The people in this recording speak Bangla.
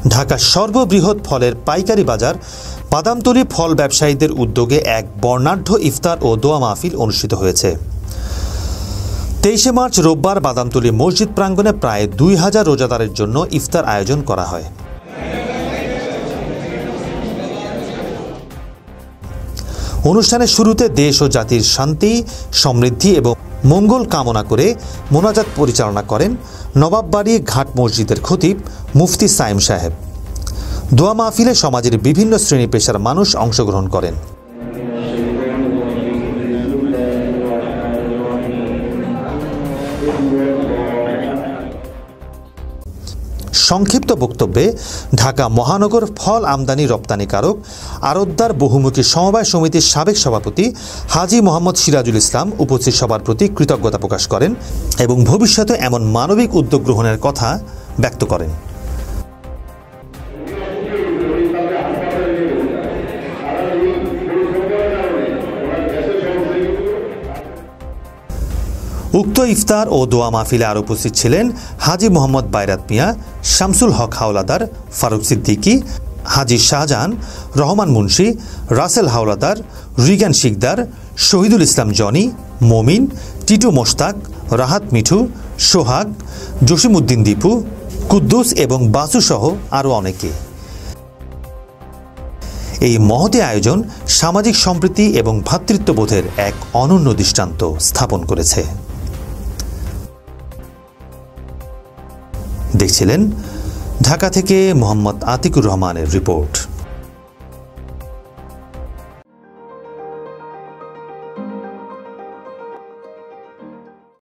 ঢাকার সর্ববৃহৎ ফলের পাইকারি বাজার বাদামতলী ফল ব্যবসায়ীদের উদ্যোগে এক বর্ণাঢ্য ইফতার ও দোয়া মাহফিল অনুষ্ঠিত হয়েছে। 23 মার্চ রোববার বাদামতলী মসজিদ প্রাঙ্গণে প্রায় 2000 রোজাদারের জন্য ইফতার আয়োজন করা হয়। অনুষ্ঠানের শুরুতে দেশ ও জাতির শান্তি, সমৃদ্ধি এবং মঙ্গল কামনা করে মোনাজাত পরিচালনা করেন নবাববাড়ি ঘাট মসজিদের খতিব মুফতি সাইম সাহেব। দোয়া মাহফিলে সমাজের বিভিন্ন শ্রেণী পেশার মানুষ অংশগ্রহণ করেন। সংক্ষিপ্ত বক্তব্যে ঢাকা মহানগর ফল আমদানি রপ্তানিকারক আড়তদার বহুমুখী সমবায় সমিতির সাবেক সভাপতি হাজী মোহাম্মদ সিরাজুল ইসলাম উপস্থিত সবার প্রতি কৃতজ্ঞতা প্রকাশ করেন এবং ভবিষ্যতে এমন মানবিক উদ্যোগ গ্রহণের কথা ব্যক্ত করেন। উক্ত ইফতার ও দোয়া মাহফিলে আরও উপস্থিত ছিলেন হাজী মোহাম্মদ বাইরাত মিয়া, শামসুল হক হাওলাদার, ফারুক সিদ্দিকী, হাজী শাহজাহান, রহমান মুন্সি, রাসেল হাওলাদার, রিগান শিকদার, শহীদুল ইসলাম জনি, মমিন, টিটু মোশতাক, রাহাত মিঠু, সোহাগ, জসিমউদ্দিন দীপু, কুদ্দুস এবং বাসু সহ আরও অনেকে। এই মহতী আয়োজন সামাজিক সম্প্রীতি এবং ভ্রাতৃত্ববোধের এক অনন্য দৃষ্টান্ত স্থাপন করেছে। দেখছিলেন ঢাকা থেকে মোহাম্মদ আতিকুর রহমানের রিপোর্ট।